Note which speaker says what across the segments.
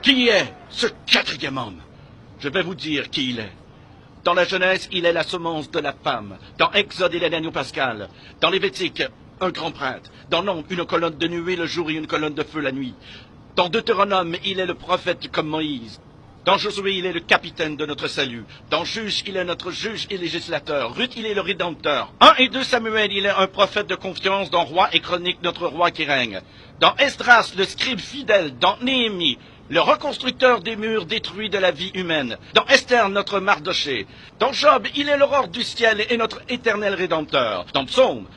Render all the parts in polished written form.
Speaker 1: Qui est ce quatrième homme? Je vais vous dire qui il est. Dans la Genèse, il est la semence de la femme. Dans Exode, il est l'agneau pascal. Dans Lévitique, un grand prêtre. Dans Nombre, une colonne de nuée le jour et une colonne de feu la nuit. Dans Deutéronome, il est le prophète comme Moïse. Dans Josué, il est le capitaine de notre salut. Dans Juge, il est notre juge et législateur. Ruth, il est le rédempteur. 1 et 2 Samuel, il est un prophète de confiance. Dans Roi et Chronique, notre roi qui règne. Dans Esdras, le scribe fidèle. Dans Néhémie, le reconstructeur des murs détruits de la vie humaine. Dans Esther, notre Mardoché. Dans Job, il est l'aurore du ciel et notre éternel rédempteur. Dans Psaume,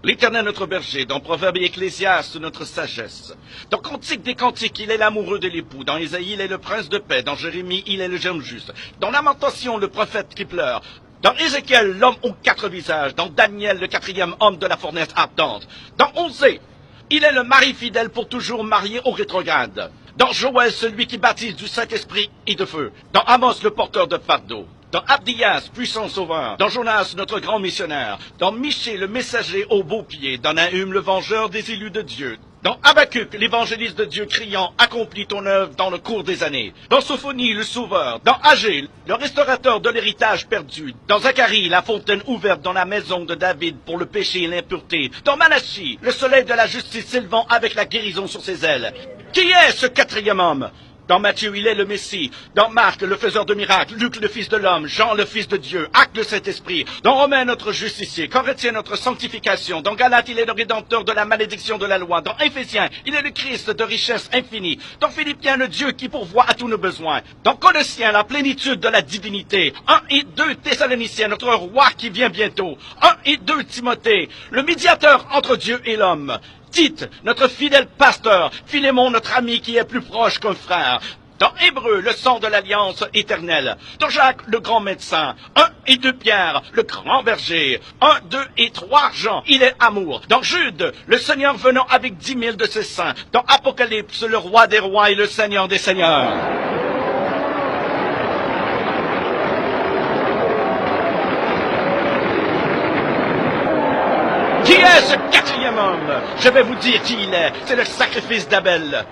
Speaker 1: l'Éternel notre berger. Dans Proverbe et Ecclésiaste, notre sagesse. Dans Cantique des Cantiques, il est l'amoureux de l'époux. Dans Ésaïe, il est le prince de paix. Dans Jérémie, il est le germe juste. Dans Lamentation, le prophète qui pleure. Dans Ézéchiel, l'homme aux 4 visages. Dans Daniel, le 4e homme de la fournaise ardente. Dans Osée, il est le mari fidèle pour toujours marié au rétrograde. Dans Joël, celui qui baptise du Saint-Esprit et de feu. Dans Amos, le porteur de fardeau. Dans Abdias, puissant sauveur. Dans Jonas, notre grand missionnaire. Dans Michée, le messager au beau pied. Dans Nahum, le vengeur des élus de Dieu. Dans Habacuc, l'évangéliste de Dieu criant « Accomplis ton œuvre dans le cours des années ». Dans Sophonie, le sauveur. Dans Agé, le restaurateur de l'héritage perdu. Dans Zacharie, la fontaine ouverte dans la maison de David pour le péché et l'impureté. Dans Malachie, le soleil de la justice s'élevant avec la guérison sur ses ailes. Qui est ce quatrième homme? Dans Matthieu, il est le Messie. Dans Marc, le faiseur de miracles. Luc, le Fils de l'homme. Jean, le Fils de Dieu. Acte, le Saint-Esprit. Dans Romains, notre justicier. Corinthiens, notre sanctification. Dans Galates, il est le rédempteur de la malédiction de la loi. Dans Éphésiens, il est le Christ de richesse infinie. Dans Philippiens, le Dieu qui pourvoit à tous nos besoins. Dans Colossiens, la plénitude de la divinité. 1 et 2 Thessaloniciens, notre roi qui vient bientôt. 1 et 2 Timothée, le médiateur entre Dieu et l'homme. Tite, notre fidèle pasteur, Philémon, notre ami qui est plus proche qu'un frère. Dans Hébreu, le sang de l'alliance éternelle. Dans Jacques, le grand médecin. 1 et 2 Pierre, le grand berger. 1, 2 et 3 Jean, il est amour. Dans Jude, le Seigneur venant avec 10 000 de ses saints. Dans Apocalypse, le roi des rois et le Seigneur des seigneurs. Qui est ce quatrième homme? Je vais vous dire qui il est. C'est le sacrifice d'Abel.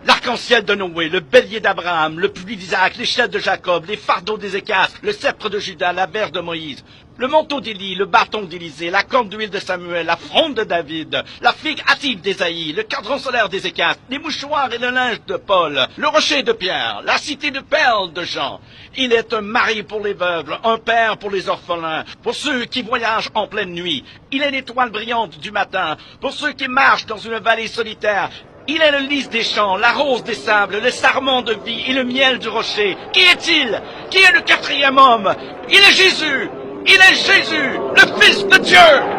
Speaker 1: L'arc-en-ciel de Noé, le bélier d'Abraham, le pluie d'Isaac, l'échelle de Jacob, les fardeaux d'Ézéchias, le sceptre de Judas, la verre de Moïse, le manteau d'Élie, le bâton d'Élisée, la corne d'huile de Samuel, la fronde de David, la figue hâtive d'Ésaïe, le cadran solaire d'Ézéchias, les mouchoirs et le linge de Paul, le rocher de Pierre, la cité de perles de Jean. Il est un mari pour les veuves, un père pour les orphelins, pour ceux qui voyagent en pleine nuit. Il est l'étoile brillante du matin, pour ceux qui marchent dans une vallée solitaire. Il est le lys des champs, la rose des sables, le sarment de vie et le miel du rocher. Qui est-il? Qui est le quatrième homme? Il est Jésus! Il est Jésus, le Fils de Dieu!